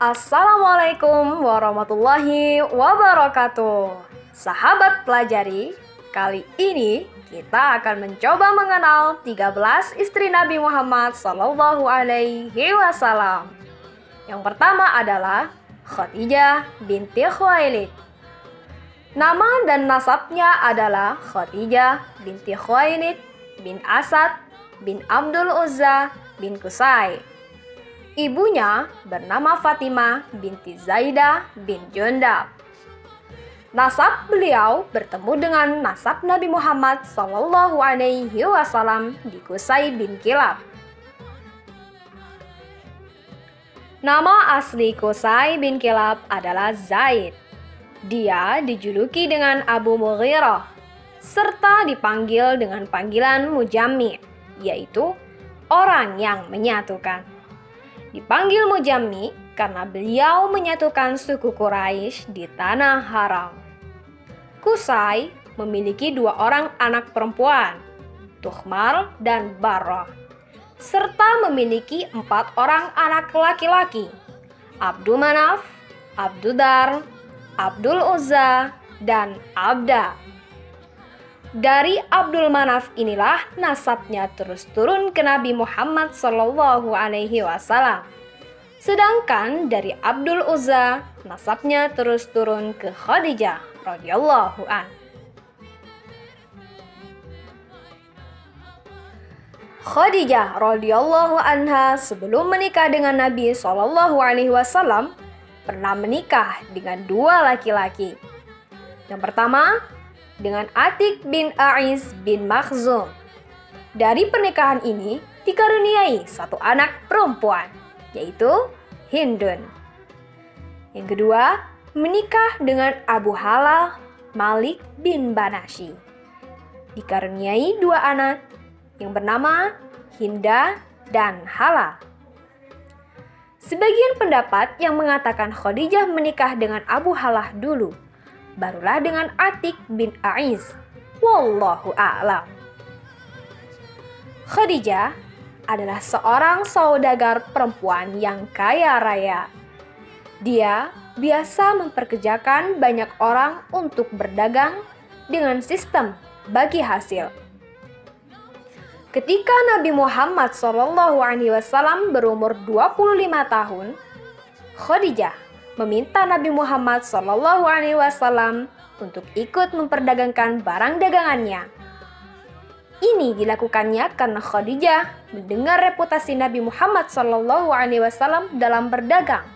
Assalamualaikum warahmatullahi wabarakatuh. Sahabat pelajari, kali ini kita akan mencoba mengenal 13 istri Nabi Muhammad Sallallahu Alaihi Wasallam. Yang pertama adalah Khadijah binti Khuwailid. Nama dan nasabnya adalah Khadijah binti Khuwailid bin Asad bin Abdul Uzza bin Qusay. Ibunya bernama Fatimah binti Zaidah bin Jundab. Nasab beliau bertemu dengan nasab Nabi Muhammad Sallallahu Alaihi Wasallam di Qusay bin Kilab. Nama asli Qusay bin Kilab adalah Zaid. Dia dijuluki dengan Abu Mughirah serta dipanggil dengan panggilan Mujammi, yaitu orang yang menyatukan. Dipanggil Mujammi karena beliau menyatukan suku Quraisy di tanah haram. Qusay memiliki 2 orang anak perempuan, Tukhmar dan Barrah, serta memiliki 4 orang anak laki-laki, Abdul Manaf, Abdudar, Abdul Uzza, dan Abda. Dari Abdul Manaf inilah nasabnya terus turun ke Nabi Muhammad Sallallahu Alaihi Wasallam. Sedangkan dari Abdul Uzza nasabnya terus turun ke Khadijah radhiyallahu an. Khadijah radhiyallahu anha sebelum menikah dengan Nabi Sallallahu Alaihi Wasallam pernah menikah dengan 2 laki-laki. Yang pertama dengan Atik bin A'is bin Makhzum. Dari pernikahan ini dikaruniai 1 anak perempuan, yaitu Hindun. Yang kedua, menikah dengan Abu Halal Malik bin Banashi. Dikaruniai 2 anak yang bernama Hinda dan Halal. Sebagian pendapat yang mengatakan Khadijah menikah dengan Abu Halah dulu, barulah dengan Atik bin A'is. Wallahu a'lam. Khadijah adalah seorang saudagar perempuan yang kaya raya. Dia biasa memperkerjakan banyak orang untuk berdagang dengan sistem bagi hasil. Ketika Nabi Muhammad SAW berumur 25 tahun, Khadijah meminta Nabi Muhammad SAW untuk ikut memperdagangkan barang dagangannya. Ini dilakukannya karena Khadijah mendengar reputasi Nabi Muhammad SAW dalam berdagang.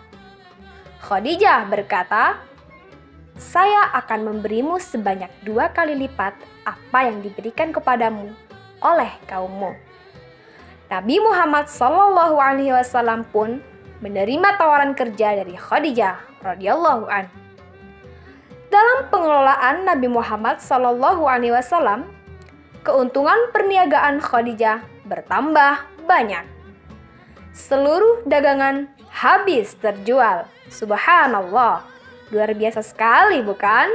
Khadijah berkata, "Saya akan memberimu sebanyak 2 kali lipat apa yang diberikan kepadamu oleh kaummu." Nabi Muhammad SAW pun menerima tawaran kerja dari Khadijah radhiyallahu an. Dalam pengelolaan Nabi Muhammad SAW, keuntungan perniagaan Khadijah bertambah banyak. Seluruh dagangan habis terjual. Subhanallah, luar biasa sekali bukan?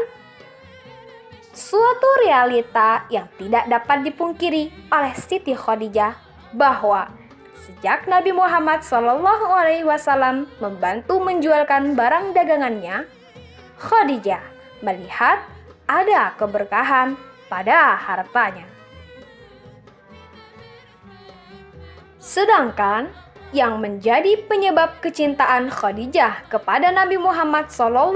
Suatu realita yang tidak dapat dipungkiri oleh Siti Khadijah bahwa sejak Nabi Muhammad SAW membantu menjualkan barang dagangannya, Khadijah melihat ada keberkahan pada hartanya. Sedangkan yang menjadi penyebab kecintaan Khadijah kepada Nabi Muhammad SAW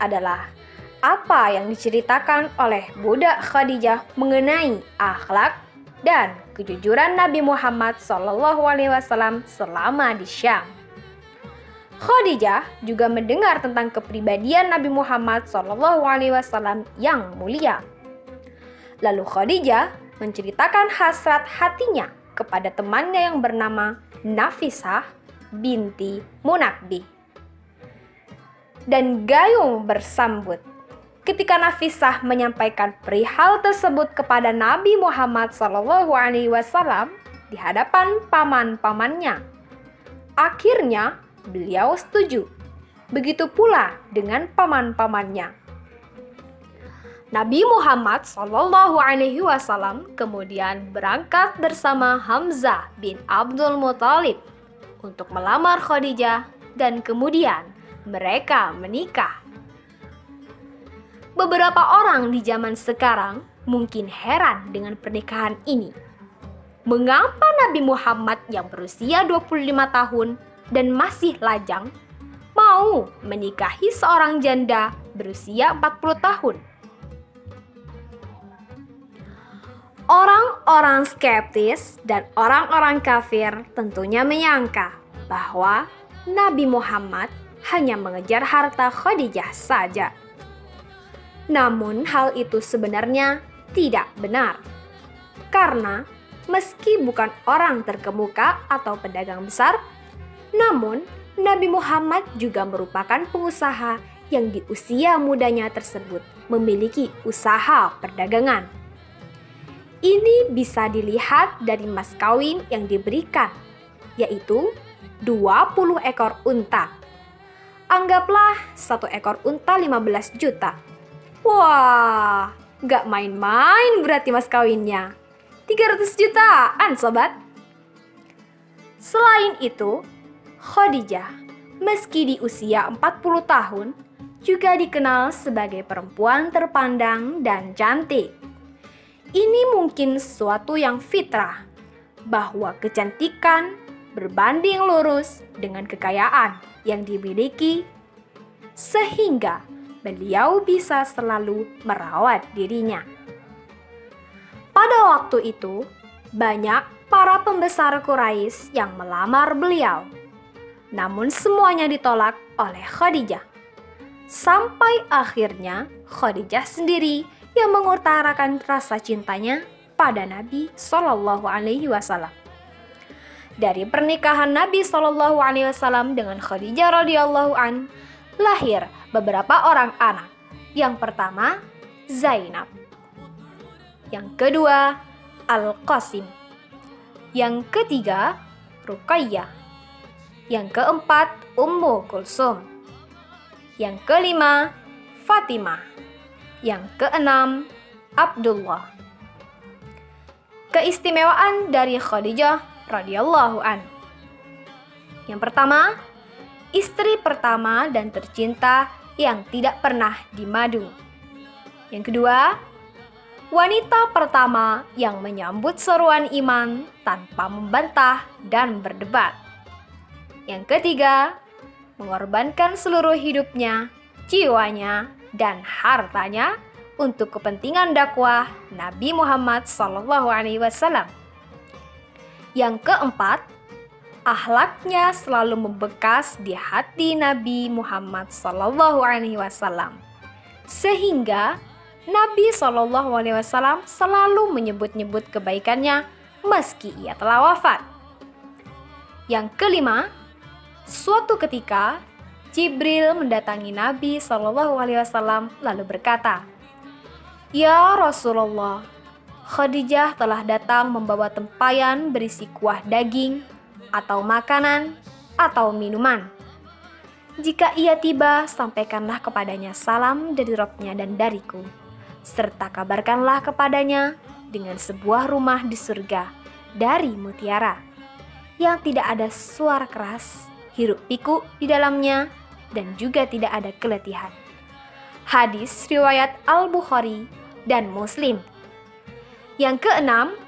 adalah apa yang diceritakan oleh budak Khadijah mengenai akhlak dan kejujuran Nabi Muhammad SAW selama di Syam. Khadijah juga mendengar tentang kepribadian Nabi Muhammad SAW yang mulia. Lalu Khadijah menceritakan hasrat hatinya kepada temannya yang bernama Nafisah binti Munabbih. Dan gayung bersambut ketika Nafisah menyampaikan perihal tersebut kepada Nabi Muhammad SAW di hadapan paman-pamannya. Akhirnya beliau setuju. Begitu pula dengan paman-pamannya. Nabi Muhammad SAW kemudian berangkat bersama Hamzah bin Abdul Muthalib untuk melamar Khadijah dan kemudian mereka menikah. Beberapa orang di zaman sekarang mungkin heran dengan pernikahan ini. Mengapa Nabi Muhammad yang berusia 25 tahun dan masih lajang mau menikahi seorang janda berusia 40 tahun? Orang-orang skeptis dan orang-orang kafir tentunya menyangka bahwa Nabi Muhammad hanya mengejar harta Khadijah saja. Namun hal itu sebenarnya tidak benar. Karena meski bukan orang terkemuka atau pedagang besar, namun Nabi Muhammad juga merupakan pengusaha yang di usia mudanya tersebut memiliki usaha perdagangan. Ini bisa dilihat dari mas kawin yang diberikan, yaitu 20 ekor unta. Anggaplah satu ekor unta 15 juta. Wah, gak main-main berarti mas kawinnya. 300 jutaan sobat. Selain itu, Khadijah meski di usia 40 tahun juga dikenal sebagai perempuan terpandang dan cantik. Ini mungkin sesuatu yang fitrah, bahwa kecantikan berbanding lurus dengan kekayaan yang dimiliki, sehingga beliau bisa selalu merawat dirinya. Pada waktu itu, banyak para pembesar Quraisy yang melamar beliau. Namun semuanya ditolak oleh Khadijah. Sampai akhirnya Khadijah sendiri yang mengutarakan rasa cintanya pada Nabi Shallallahu Alaihi Wasallam. Dari pernikahan Nabi Shallallahu Alaihi Wasallam dengan Khadijah radhiyallahu an, lahir beberapa orang anak. Yang pertama, Zainab. Yang kedua, Al-Qasim. Yang ketiga, Ruqayyah. Yang keempat, Ummu Kulsum. Yang kelima, Fatimah. Yang keenam, Abdullah. Keistimewaan dari Khadijah radhiyallahu an. Yang pertama, istri pertama dan tercinta yang tidak pernah dimadu. Yang kedua, wanita pertama yang menyambut seruan iman tanpa membantah dan berdebat. Yang ketiga, mengorbankan seluruh hidupnya, jiwanya, dan hartanya untuk kepentingan dakwah Nabi Muhammad SAW. Yang keempat, akhlaknya selalu membekas di hati Nabi Muhammad SAW, sehingga Nabi SAW selalu menyebut-nyebut kebaikannya meski ia telah wafat. Yang kelima, suatu ketika Jibril mendatangi Nabi SAW lalu berkata, "Ya Rasulullah, Khadijah telah datang membawa tempayan berisi kuah daging atau makanan atau minuman. Jika ia tiba, sampaikanlah kepadanya salam dari Rabbnya dan dariku, serta kabarkanlah kepadanya dengan sebuah rumah di surga dari mutiara, yang tidak ada suara keras, hiruk pikuk di dalamnya, dan juga tidak ada keletihan." Hadis riwayat Al-Bukhari dan Muslim. Yang keenam,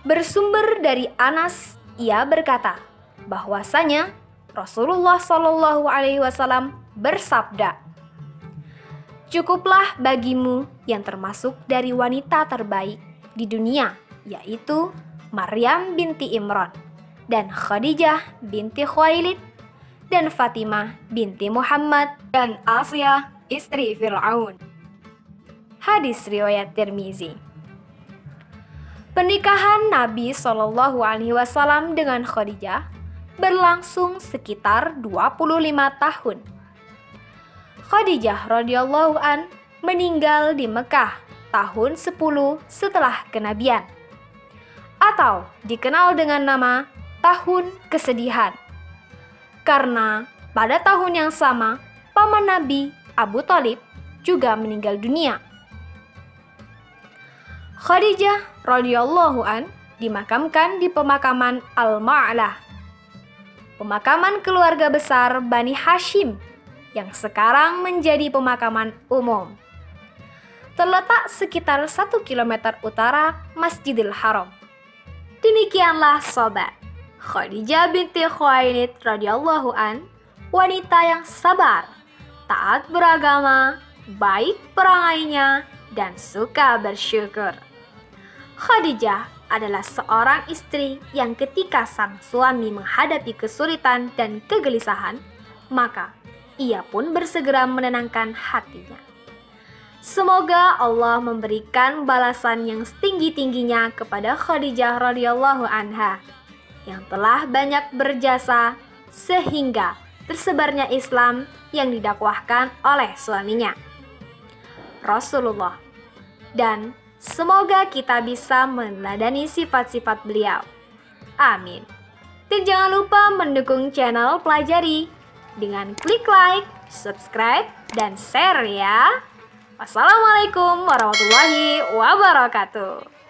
bersumber dari Anas, ia berkata bahwasanya Rasulullah Shallallahu Alaihi Wasallam bersabda, "Cukuplah bagimu yang termasuk dari wanita terbaik di dunia, yaitu Maryam binti Imran, dan Khadijah binti Khuwailid, dan Fatimah binti Muhammad, dan Asia istri Fir'aun." Hadis riwayat Tirmizi. Pernikahan Nabi Shallallahu Alaihi Wasallam dengan Khadijah berlangsung sekitar 25 tahun. Khadijah radhiyallahu an meninggal di Mekah tahun 10 setelah kenabian, atau dikenal dengan nama Tahun Kesedihan, karena pada tahun yang sama paman Nabi Abu Thalib juga meninggal dunia. Khadijah radhiyallahu an dimakamkan di pemakaman Al-Ma'lah. pemakaman keluarga besar Bani Hashim yang sekarang menjadi pemakaman umum. Terletak sekitar 1 km utara Masjidil Haram. Demikianlah sobat, Khadijah binti Khuwailid radhiyallahu an, wanita yang sabar, taat beragama, baik perangainya, dan suka bersyukur. Khadijah adalah seorang istri yang ketika sang suami menghadapi kesulitan dan kegelisahan, maka ia pun bersegera menenangkan hatinya. Semoga Allah memberikan balasan yang setinggi-tingginya kepada Khadijah radhiyallahu anha yang telah banyak berjasa sehingga tersebarnya Islam yang didakwahkan oleh suaminya, Rasulullah. Dan semoga kita bisa meneladani sifat-sifat beliau. Amin. Dan jangan lupa mendukung channel Pelajari dengan klik like, subscribe, dan share ya. Wassalamualaikum warahmatullahi wabarakatuh.